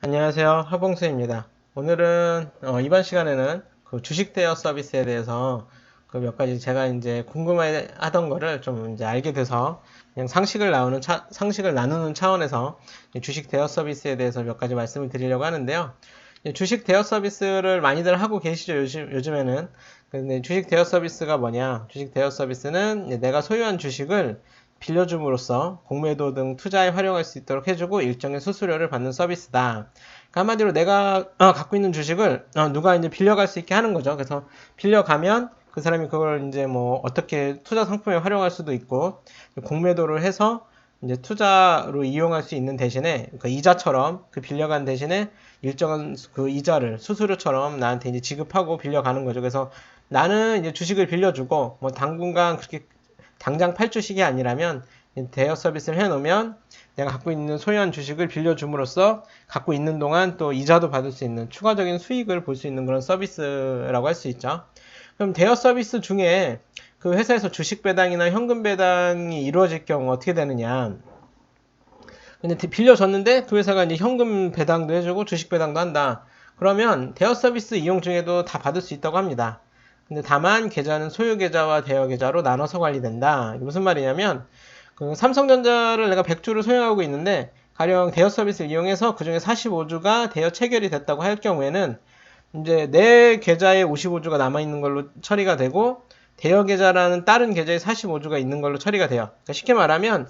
안녕하세요. 하봉수입니다. 오늘은 이번 시간에는 그 주식 대여 서비스에 대해서 그 몇 가지 제가 이제 궁금해 하던 거를 좀 이제 알게 돼서 그냥 상식을 나누는 차원에서 주식 대여 서비스에 대해서 몇 가지 말씀을 드리려고 하는데요. 주식 대여 서비스를 많이들 하고 계시죠, 요즘에는. 근데 주식 대여 서비스가 뭐냐? 주식 대여 서비스는 내가 소유한 주식을 빌려줌으로써 공매도 등 투자에 활용할 수 있도록 해주고 일정의 수수료를 받는 서비스다. 그러니까 한마디로 내가 갖고 있는 주식을 누가 이제 빌려갈 수 있게 하는 거죠. 그래서 빌려가면 그 사람이 그걸 이제 뭐 어떻게 투자 상품에 활용할 수도 있고 공매도를 해서 이제 투자로 이용할 수 있는 대신에 그 이자처럼 그 빌려간 대신에 일정한 그 이자를 수수료처럼 나한테 이제 지급하고 빌려가는 거죠. 그래서 나는 이제 주식을 빌려주고 뭐 당분간 그렇게 당장 팔 주식이 아니라면 대여 서비스를 해놓으면 내가 갖고 있는 소유한 주식을 빌려줌으로써 갖고 있는 동안 또 이자도 받을 수 있는 추가적인 수익을 볼 수 있는 그런 서비스라고 할 수 있죠. 그럼 대여 서비스 중에 그 회사에서 주식 배당이나 현금 배당이 이루어질 경우 어떻게 되느냐? 근데 빌려줬는데 그 회사가 이제 현금 배당도 해주고 주식 배당도 한다. 그러면 대여 서비스 이용 중에도 다 받을 수 있다고 합니다. 근데 다만 계좌는 소유 계좌와 대여 계좌로 나눠서 관리된다. 이게 무슨 말이냐면 그 삼성전자를 내가 100주를 소유하고 있는데 가령 대여 서비스를 이용해서 그중에 45주가 대여 체결이 됐다고 할 경우에는 이제 내 계좌에 55주가 남아 있는 걸로 처리가 되고 대여 계좌라는 다른 계좌에 45주가 있는 걸로 처리가 돼요. 그러니까 쉽게 말하면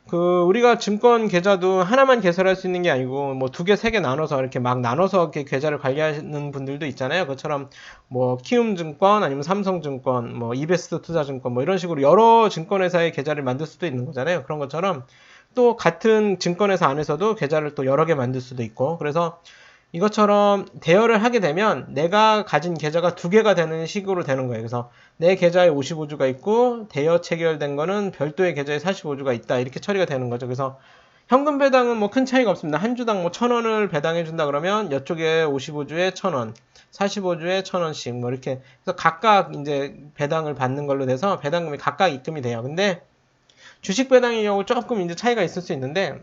그 우리가 증권 계좌도 하나만 개설할 수 있는 게 아니고 뭐 두 개, 세 개 나눠서 이렇게 막 나눠서 이렇게 계좌를 관리하는 분들도 있잖아요. 그처럼 뭐 키움증권 아니면 삼성증권, 뭐 이베스트 투자증권 뭐 이런 식으로 여러 증권회사의 계좌를 만들 수도 있는 거잖아요. 그런 것처럼 또 같은 증권회사 안에서도 계좌를 또 여러 개 만들 수도 있고 그래서 이것처럼 대여를 하게 되면 내가 가진 계좌가 두 개가 되는 식으로 되는 거예요. 그래서 내 계좌에 55주가 있고 대여 체결된 거는 별도의 계좌에 45주가 있다. 이렇게 처리가 되는 거죠. 그래서 현금 배당은 뭐 큰 차이가 없습니다. 한 주당 뭐 1,000원을 배당해 준다 그러면 이쪽에 55주에 1,000원, 45주에 1,000원씩 뭐 이렇게 그래서 각각 이제 배당을 받는 걸로 돼서 배당금이 각각 입금이 돼요. 근데 주식 배당의 경우 조금 이제 차이가 있을 수 있는데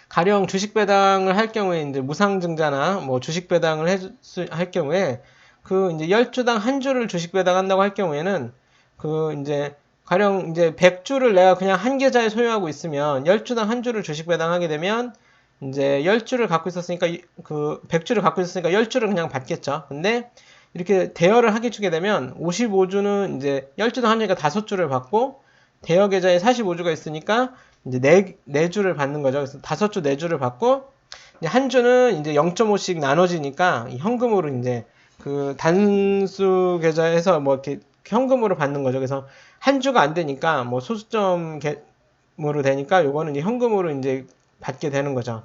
가령 주식 배당을 할 경우에 이제 무상증자나 뭐 주식 배당을 할 경우에 그 이제 10주당 한 주를 주식 배당한다고 할 경우에는 그 이제 가령 이제 100주를 내가 그냥 한 계좌에 소유하고 있으면 10주당 한 주를 주식 배당하게 되면 이제 10주를 갖고 있었으니까 그 100주를 갖고 있었으니까 10주를 그냥 받겠죠. 근데 이렇게 대여를 하게 주게 되면 55주는 이제 10주당 한 주니까 5주를 받고 대여 계좌에 45주가 있으니까 이제 네 주를 받는 거죠. 그래서 5주 4주를 받고 이제 한 주는 이제 0.5씩 나눠지니까 현금으로 이제 그 단수 계좌에서 뭐 이렇게 현금으로 받는 거죠. 그래서 한 주가 안 되니까 뭐 소수점으로 되니까 요거는 이제 현금으로 이제 받게 되는 거죠.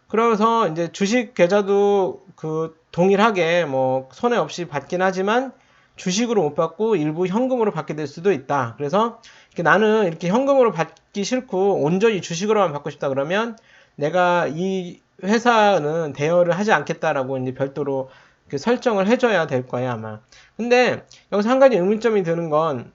그래서 이제 주식 계좌도 그 동일하게 뭐 손해 없이 받긴 하지만 주식으로 못 받고 일부 현금으로 받게 될 수도 있다. 그래서 이렇게 나는 이렇게 현금으로 받기 싫고 온전히 주식으로만 받고 싶다 그러면 내가 이 회사는 대여를 하지 않겠다라고 이제 별도로 설정을 해줘야 될 거예요, 아마. 근데 여기서 한 가지 의문점이 드는 건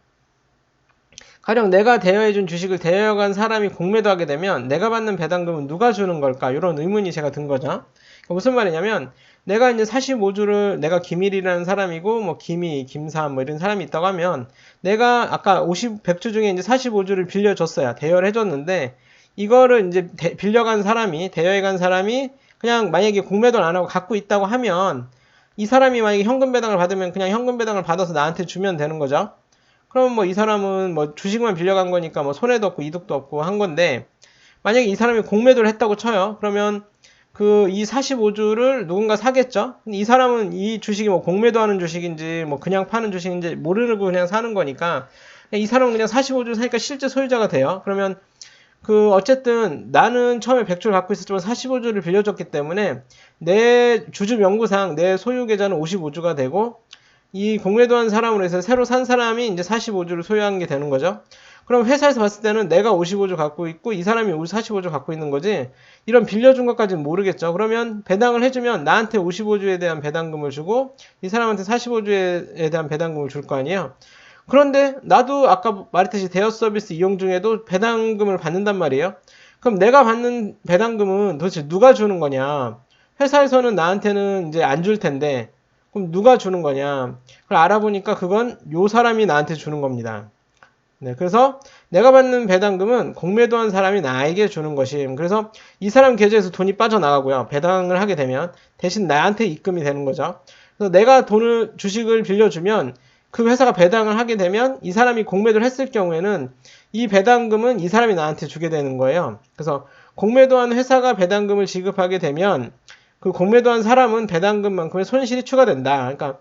가령 내가 대여해준 주식을 대여간 사람이 공매도하게 되면 내가 받는 배당금은 누가 주는 걸까? 이런 의문이 제가 든 거죠. 그러니까 무슨 말이냐면 내가 이제 45주를 내가 김일이라는 사람이고 뭐 김이, 김삼 뭐 이런 사람이 있다고 하면 내가 아까 100주 중에 이제 45주를 빌려줬어요. 대여를 해줬는데 이거를 이제 빌려간 사람이 대여해간 사람이 그냥 만약에 공매도를 안 하고 갖고 있다고 하면 이 사람이 만약에 현금 배당을 받으면 그냥 현금 배당을 받아서 나한테 주면 되는 거죠. 그럼 뭐 이 사람은 뭐 주식만 빌려간 거니까 뭐 손해도 없고 이득도 없고 한 건데 만약에 이 사람이 공매도를 했다고 쳐요. 그러면 그 이 45주를 누군가 사겠죠. 근데 이 사람은 이 주식이 뭐 공매도하는 주식인지 뭐 그냥 파는 주식인지 모르고 그냥 사는 거니까 이 사람은 그냥 45주 사니까 실제 소유자가 돼요. 그러면 그 어쨌든 나는 처음에 100주를 갖고 있었지만 45주를 빌려줬기 때문에 내 주주 명부상 내 소유 계좌는 55주가 되고 이 공매도한 사람으로 해서 새로 산 사람이 이제 45주를 소유한 게 되는 거죠. 그럼 회사에서 봤을 때는 내가 55주 갖고 있고 이 사람이 45주 갖고 있는 거지 이런 빌려준 것까지는 모르겠죠. 그러면 배당을 해주면 나한테 55주에 대한 배당금을 주고 이 사람한테 45주에 대한 배당금을 줄 거 아니에요. 그런데 나도 아까 말했듯이 대여 서비스 이용 중에도 배당금을 받는단 말이에요. 그럼 내가 받는 배당금은 도대체 누가 주는 거냐? 회사에서는 나한테는 이제 안 줄 텐데, 그럼 누가 주는 거냐? 그걸 알아보니까 그건 요 사람이 나한테 주는 겁니다. 네, 그래서 내가 받는 배당금은 공매도한 사람이 나에게 주는 것임. 그래서 이 사람 계좌에서 돈이 빠져나가고요. 배당을 하게 되면 대신 나한테 입금이 되는 거죠. 그래서 내가 주식을 빌려주면 그 회사가 배당을 하게 되면 이 사람이 공매도를 했을 경우에는 이 배당금은 이 사람이 나한테 주게 되는 거예요. 그래서 공매도한 회사가 배당금을 지급하게 되면 그 공매도한 사람은 배당금만큼의 손실이 추가된다. 그러니까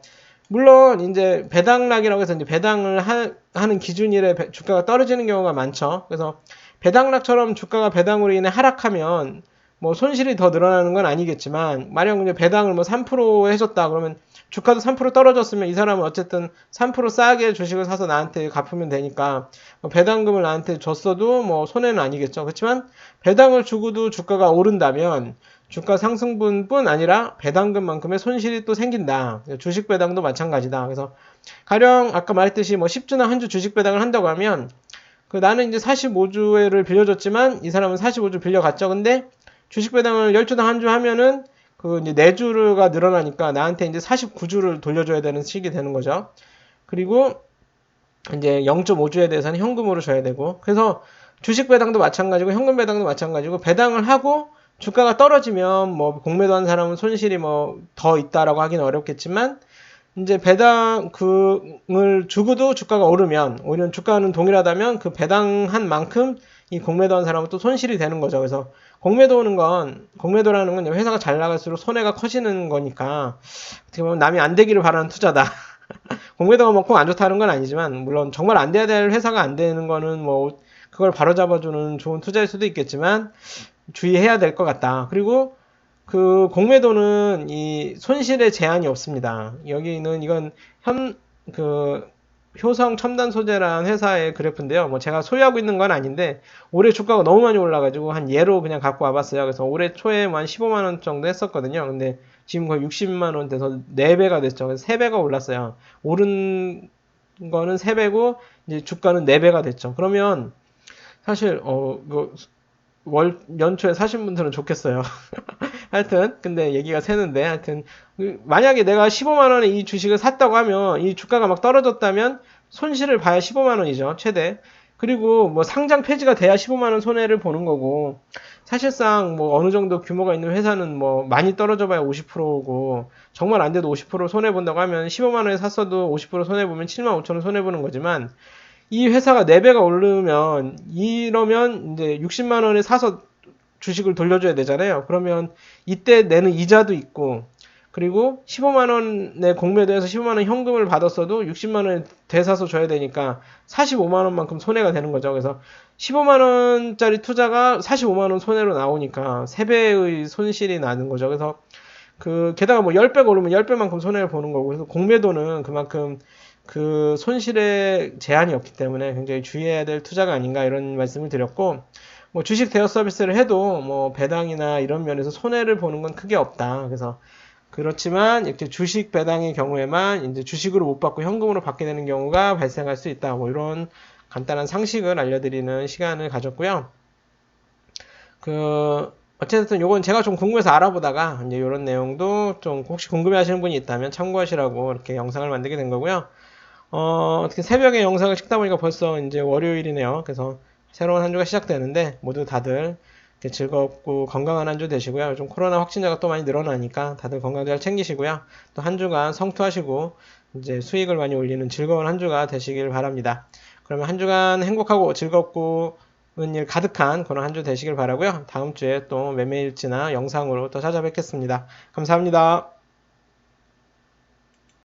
물론 이제 배당락이라고 해서 이제 배당을 하는 기준일에 주가가 떨어지는 경우가 많죠. 그래서 배당락처럼 주가가 배당으로 인해 하락하면 뭐 손실이 더 늘어나는 건 아니겠지만, 만약 이제 배당을 뭐 3% 해줬다 그러면 주가도 3% 떨어졌으면 이 사람은 어쨌든 3% 싸게 주식을 사서 나한테 갚으면 되니까 뭐 배당금을 나한테 줬어도 뭐 손해는 아니겠죠. 그렇지만 배당을 주고도 주가가 오른다면 주가 상승분뿐 아니라 배당금만큼의 손실이 또 생긴다. 주식 배당도 마찬가지다. 그래서 가령 아까 말했듯이 뭐 10주나 한 주 주식 배당을 한다고 하면 나는 이제 45주를 빌려줬지만 이 사람은 45주 빌려갔죠. 근데 주식 배당을 10주당 한 주 하면은 이제 4주가 늘어나니까 나한테 이제 49주를 돌려줘야 되는 식이 되는 거죠. 그리고 이제 0.5주에 대해서는 현금으로 줘야 되고, 그래서 주식 배당도 마찬가지고 현금 배당도 마찬가지고, 배당을 하고 주가가 떨어지면 뭐 공매도한 사람은 손실이 뭐 더 있다라고 하기는 어렵겠지만, 이제 배당금을 주고도 주가가 오르면, 오히려 주가는 동일하다면 그 배당한 만큼 이 공매도한 사람은 또 손실이 되는 거죠. 그래서 공매도라는 건 회사가 잘 나갈수록 손해가 커지는 거니까 어떻게 보면 남이 안 되기를 바라는 투자다. 공매도가 뭐 꼭 안 좋다는 건 아니지만, 물론 정말 안 돼야 될 회사가 안 되는 거는 뭐 그걸 바로잡아주는 좋은 투자일 수도 있겠지만 주의해야 될 것 같다. 그리고 그 공매도는 이 손실의 제한이 없습니다. 여기는 이건 효성 첨단 소재라는 회사의 그래프인데요. 뭐 제가 소유하고 있는 건 아닌데 올해 주가가 너무 많이 올라가지고 한 예로 그냥 갖고 와봤어요. 그래서 올해 초에 한 15만 원 정도 했었거든요. 근데 지금 거의 60만 원 돼서 4배가 됐죠. 그래서 3배가 올랐어요. 오른 거는 3배고 이제 주가는 4배가 됐죠. 그러면 사실 연초에 사신 분들은 좋겠어요. 하여튼 근데 얘기가 새는데, 하여튼 만약에 내가 15만 원에 이 주식을 샀다고 하면 이 주가가 막 떨어졌다면 손실을 봐야 15만 원이죠, 최대. 그리고 뭐 상장 폐지가 돼야 15만 원 손해를 보는 거고, 사실상 뭐 어느 정도 규모가 있는 회사는 뭐 많이 떨어져 봐야 50%고, 정말 안 돼도 50% 손해 본다고 하면 15만 원에 샀어도 50% 손해 보면 7만 5천 원 손해 보는 거지만, 이 회사가 4배가 오르면, 이러면 이제 60만 원에 사서 주식을 돌려줘야 되잖아요. 그러면 이때 내는 이자도 있고, 그리고 15만 원의 공매도에서 15만 원 현금을 받았어도 60만 원에 되사서 줘야 되니까 45만 원만큼 손해가 되는 거죠. 그래서 15만 원짜리 투자가 45만 원 손해로 나오니까 3배의 손실이 나는 거죠. 그래서 게다가 뭐 10배가 오르면 10배만큼 손해를 보는 거고, 그래서 공매도는 그만큼 그 손실에 제한이 없기 때문에 굉장히 주의해야 될 투자가 아닌가, 이런 말씀을 드렸고, 뭐 주식 대여 서비스를 해도 뭐 배당이나 이런 면에서 손해를 보는 건 크게 없다. 그래서 그렇지만 이렇게 주식 배당의 경우에만 이제 주식으로 못 받고 현금으로 받게 되는 경우가 발생할 수 있다. 뭐 이런 간단한 상식을 알려드리는 시간을 가졌고요. 어쨌든 요건 제가 좀 궁금해서 알아보다가 이제 이런 내용도 좀 혹시 궁금해 하시는 분이 있다면 참고하시라고 이렇게 영상을 만들게 된 거고요. 어떻게 새벽에 영상을 찍다 보니까 벌써 이제 월요일이네요. 그래서 새로운 한 주가 시작되는데 모두 다들 즐겁고 건강한 한 주 되시고요. 요즘 코로나 확진자가 또 많이 늘어나니까 다들 건강 잘 챙기시고요. 또 한 주간 성투하시고 이제 수익을 많이 올리는 즐거운 한 주가 되시길 바랍니다. 그러면 한 주간 행복하고 즐겁고 일 가득한 그런 한 주 되시길 바라고요. 다음 주에 또 매매일지나 영상으로 또 찾아뵙겠습니다. 감사합니다.